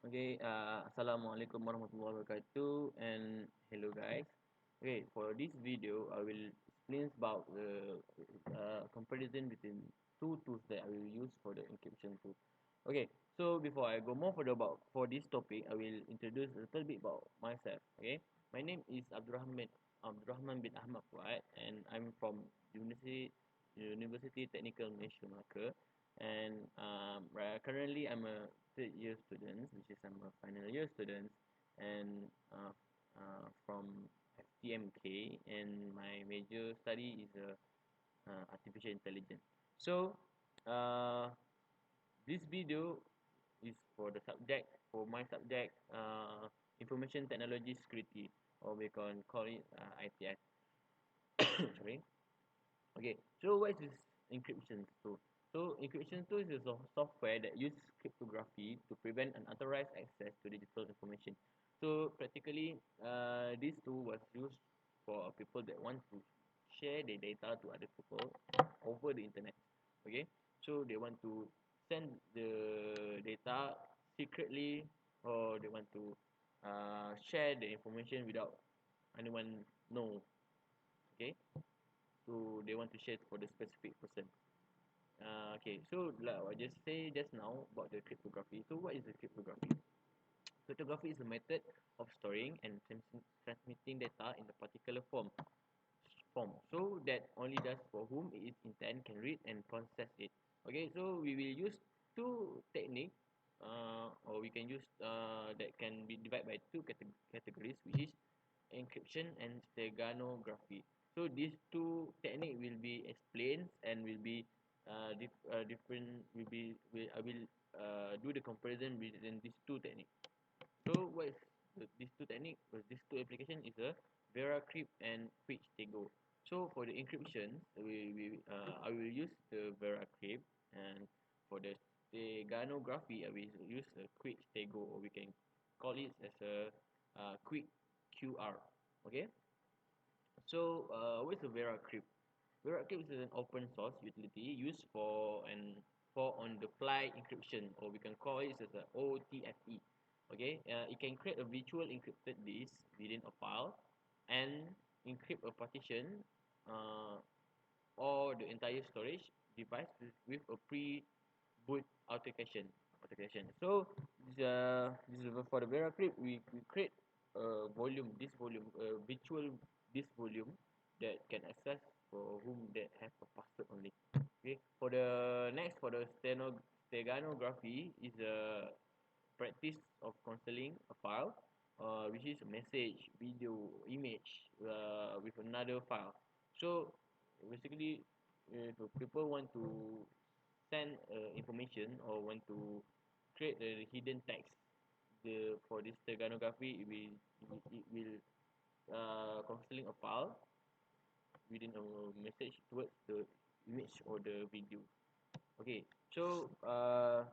Okay, Assalamualaikum warahmatullahi wabarakatuh, and hello guys. Okay, for this video, I will explain about the comparison between two tools that I will use for the encryption tool. Okay, so before I go more further about for this topic, I will introduce a little bit about myself. Okay, my name is Abdurrahman bin Ahmad Fuad, and I'm from University Technical Malaysia Melaka, and currently I'm a third year student, which is I'm a final year student, and from FTMK, and my major study is artificial intelligence. So uh, this video is for the subject, for my subject, information technology security, or we can call it ITS. Sorry. Okay, so what is this encryption tool? So encryption tool is a software that uses cryptography to prevent unauthorized access to digital information. So practically, this tool was used for people that want to share their data to other people over the internet. Okay, so they want to send the data secretly, or they want to share the information without anyone know. Okay, so they want to share for the specific person. Okay, so like I just say just now about the cryptography. So what is the cryptography? Cryptography is a method of storing and transmitting data in a particular form, so that only those for whom it is intended can read and process it. Okay, so we will use two techniques, or we can use that can be divided by two categories, which is encryption and steganography. So these two technique will be explained and will be different. I will do the comparison between these two techniques. So what is these two technique? These two application is a VeraCrypt and Quick-Tego. So for the encryption, I will use the VeraCrypt, and for the steganography, I will use a Quick-Tego, or we can call it as a quick QR. Okay. So what is the VeraCrypt? VeraCrypt is an open source utility used for on-the-fly encryption, or we can call it as a OTFE. Okay, it can create a virtual encrypted disk within a file and encrypt a partition uh, or the entire storage device with a pre-boot authentication. So this is for the VeraCrypt. We create a volume, this volume, virtual this volume that can access for whom that have a password only. Okay. For the next, for the steganography is a practice of concealing a file, which is a message, video, image with another file. So basically, if people want to send information or want to create a hidden text, the for this steganography, it will concealing a file within a message towards the image or the video. Okay, so I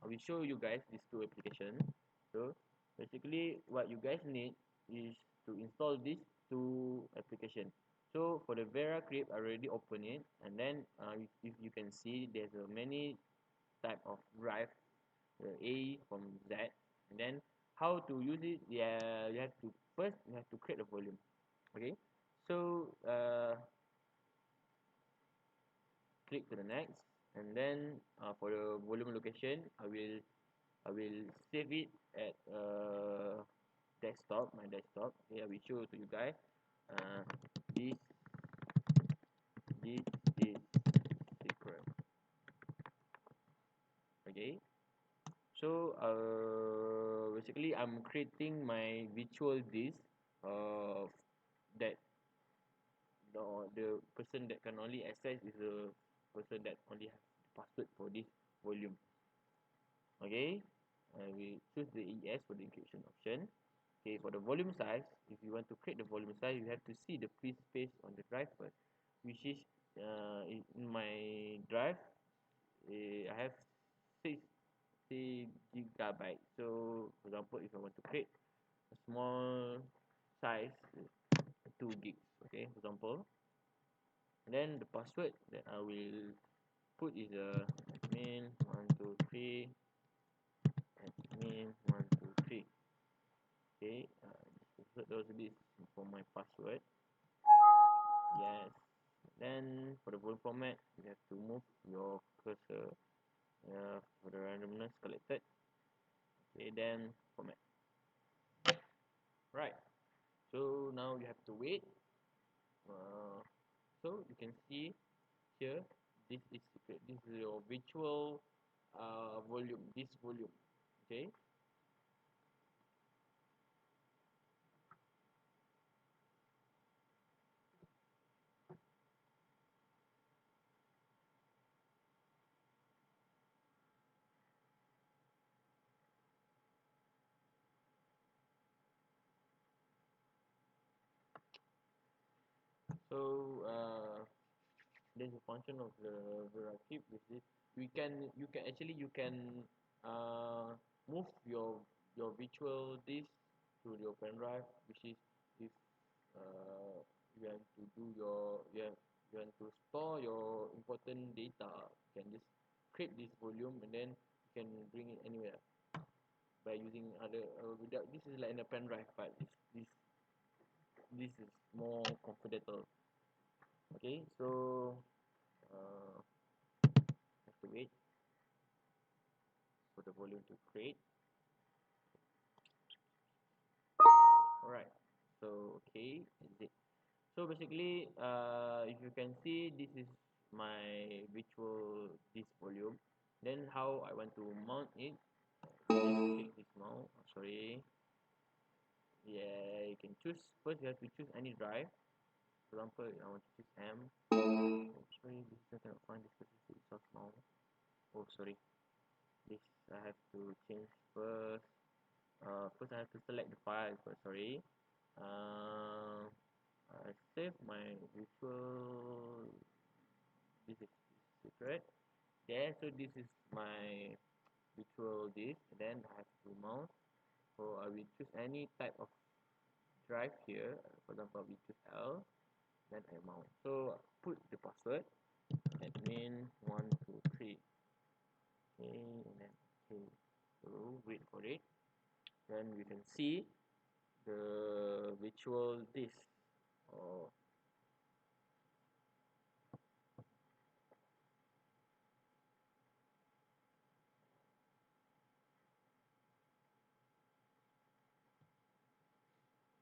will show you guys these two applications. So basically what you guys need is to install these two applications. So for the VeraCrypt, I already open it, and then if you can see, there's a many type of drive, the A from Z, and then how to use it. Yeah, you have to first you have to create a volume. Okay, so click to the next, and then for the volume location, I will save it at desktop, my desktop. Okay, I will show to you guys. Uh, this this is secret. Okay, so basically I'm creating my virtual disk. That the person that can only access is the person that only have the password for this volume. Okay, we choose the ES for the encryption option. Okay, for the volume size, if you want to create the volume size, you have to see the free space on the drive first, which is in my drive. I have 60 gigabyte. So for example, if I want to create a small size, 2 gigs, okay, for example, and then the password that I will put is admin 123 admin admin 123. Okay, insert those this for my password. Yes. Then for the volume format, you have to move your cursor for the randomness collected. Okay, then format. Right. So now you have to wait. So you can see here, this is secret. This is your virtual volume. This volume. Okay. So there's a function of the hierarchy with this. You can move your virtual disk to your pen drive, which is if uh, you want to do you want to store your important data, you can just create this volume and then you can bring it anywhere by using other without this is like in a pen drive, but this is more confidential. Okay, so uh, have to wait for the volume to create. Alright, so okay, is it? So basically, if you can see, this is my virtual disk volume. Then how I want to mount it? Just click this mount. Sorry. Yeah, you can choose. First, you have to choose any drive. For example, I want to choose M. Oh, sorry, this I cannot find this specific source now. Oh, sorry. This I have to change first. First I have to select the file first. Sorry. I save my virtual. This is secret. Yeah, so this is my virtual disk. Then I have to mount. So I will choose any type of drive here. For example, we choose L. Then I mount. So put the password. Admin 123. Okay, and then okay. So wait for it. Then we can see the virtual disk. Oh,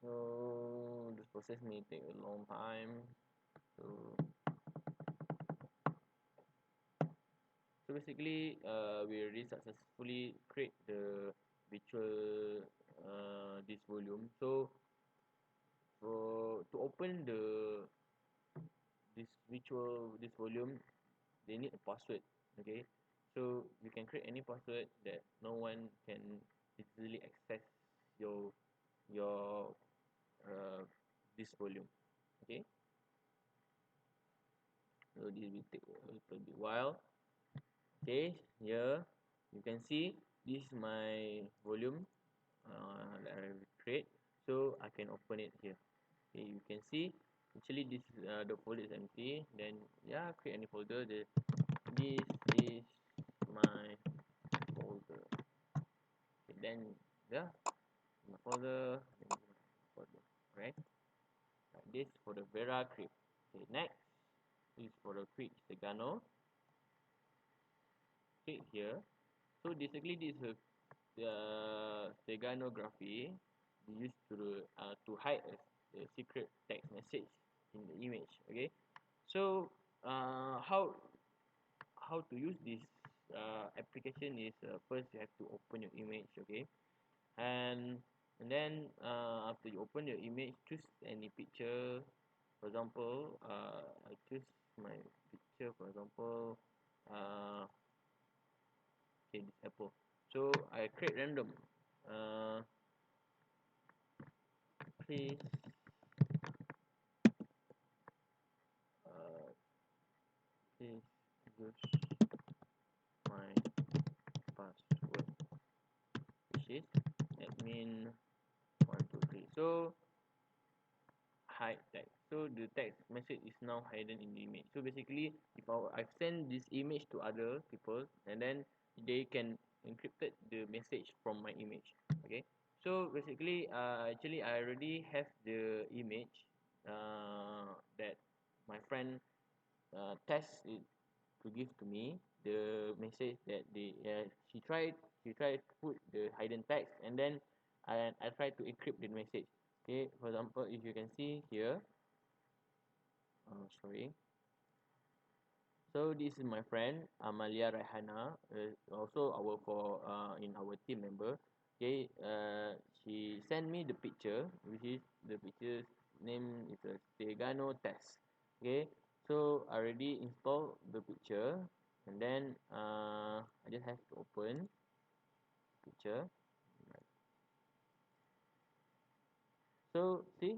so this process may take a long time. So so basically, we already successfully create the virtual this volume. So for to open this volume, they need a password. Okay, so you can create any password that no one can easily access your your uh, this volume. Okay, so this will take a little bit while. Okay, here you can see this is my volume that I create, so I can open it here. Okay, you can see actually this the folder is empty. Then yeah, create any folder. This is my folder. Okay, then yeah, my folder, right? Like this for the Vera crypt. Okay, next is for the crypt Stegano. Click here. So basically this is the steganography used to hide a secret text message in the image. Okay, so how to use this application is first you have to open your image. Okay, and then after you open your image, choose any picture. For example, I choose my picture. For example, uh, okay, this apple. So I create random. Uh, please, uh, please use my password, which is admin 123. So hide text. So the text message is now hidden in the image. So basically, if I've sent this image to other people, and then they can encrypted the message from my image. Okay, so basically actually I already have the image that my friend test it to give to me the message that she tried to put the hidden text, and then I tried to encrypt the message. Okay, for example, if you can see here, sorry. So this is my friend Amalia Raihana, also our for in our team member. Okay, she sent me the picture, which is the picture's name is a Stegano test. Okay, so I already installed the picture, and then I just have to open picture. So see,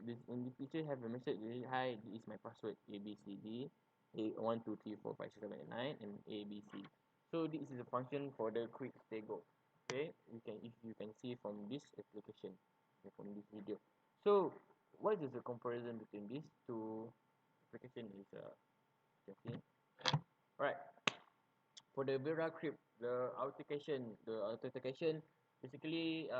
this in the picture have a message really, hi, this is my password ABCD, A 1 2 3 4 5 6 7 8 9, and ABC. So this is a function for the quick stay go. Okay, you can, if you can see from this application, okay, from this video. So what is the comparison between these two application is you can see. Alright, for the Vera crypt, the authentication basically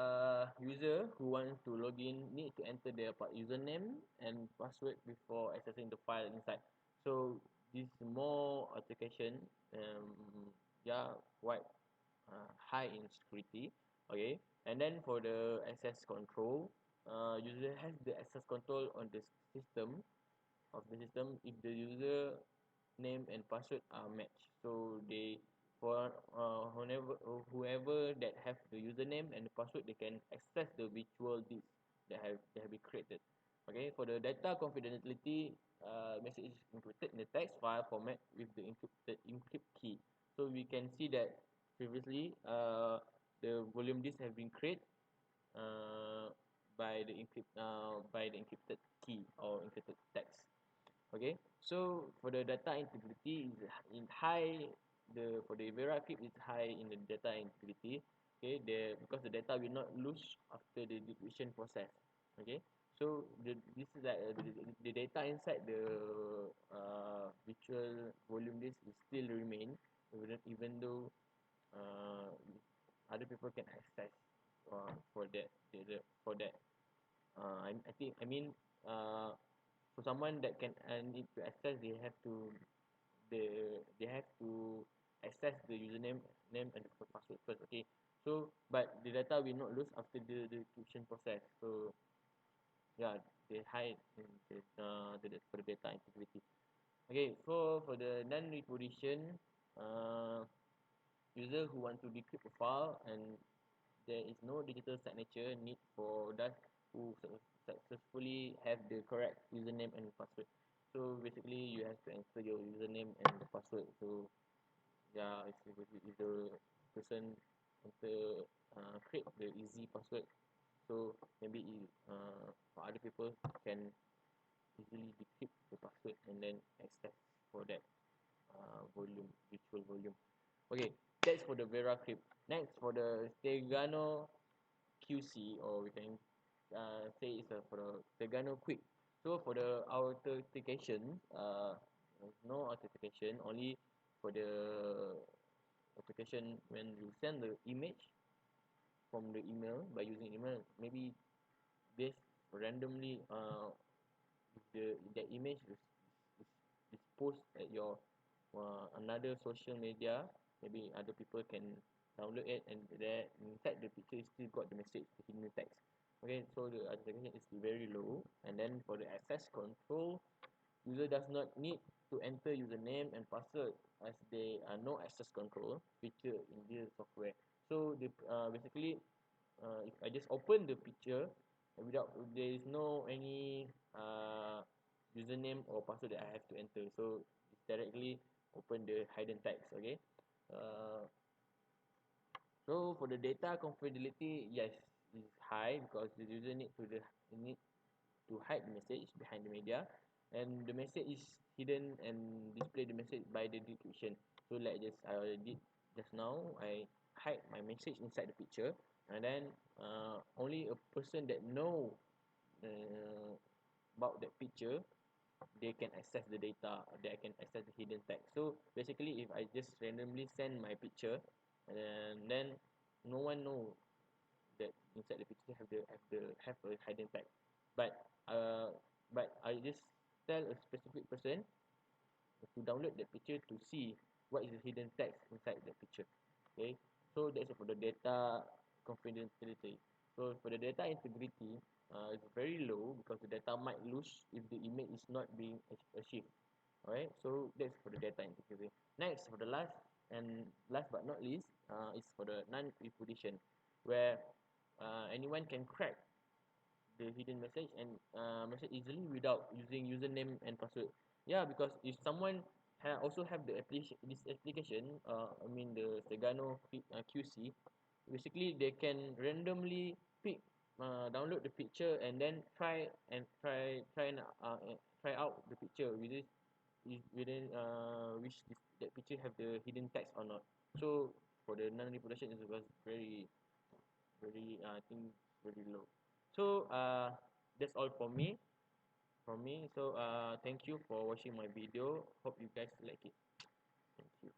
user who want to log in need to enter their username and password before accessing the file inside. So this more authentication, yeah, quite high in security. Okay, and then for the access control, user has the access control on the system of the system if the user name and password are matched. So they, for whoever that have the username and the password, they can access the virtual disk that have been created. Okay, for the data confidentiality, message is encrypted in the text file format with the encrypt key. So we can see that previously the volume disk have been created uh, by the encrypted key or encrypted text. Okay, so for the data integrity is in high, the for the Vera crypt is high in the data integrity. Okay, because the data will not lose after the decryption process. Okay, so this is like the data inside the virtual volume disk will still remain, even though uh, other people can access for that for that. I think I mean for someone that can need to access, they have to access the username name and the password first. Okay, so but the data will not lose after the decryption process. So yeah, they hide in for the data integrity. Okay, so for the non-reproduction, user who want to decrypt a file and there is no digital signature need for that who successfully have the correct username and password. So basically you have to enter your username and the password. So yeah, if the person enter create the easy password, so maybe for other people can easily decrypt the password and then access for that virtual volume. Okay, that's for the Vera crypt. Next, for the Stegano QC, or we can say it's for the Stegano quick. So for the authentication, no authentication, only for the application when you send the image from the email by using email, maybe this randomly if that image is, is post at your another social media, maybe other people can download it, and there inside the picture still got the message, the hidden text. Okay, so the authentication is very low. And then for the access control, user does not need to enter username and password as there are no access control feature in this software. So basically if I just open the picture without, there is no any username or password that I have to enter, so it's directly open the hidden text. Okay, uh, so for the data confidentiality, yes, it's high because the user need to hide the message behind the media, and the message is hidden and display the message by the decryption. So like just I did just now, I hide my message inside the picture, and then only a person that know uh, about that picture, they can access the data, they can access the hidden text. So basically if I just randomly send my picture and then no one know that inside the picture have a hidden tag. But I just tell a specific person to download that picture to see what is the hidden text inside the picture. Okay, so that's for the data confidentiality. So for the data integrity, it's very low because the data might lose if the image is not being achieved. Alright, so that's for the data integrity. Next, for the last but not least, is for the non-repudiation, where anyone can crack the hidden message and message easily without using username and password. Yeah, because if someone also have the application, this application, I mean the Segano QC, basically they can randomly pick, download the picture and then try out the picture within which that picture have the hidden text or not. So for the non-reproduction, it was very I think very low. So that's all for me so thank you for watching my video. Hope you guys like it. Thank you.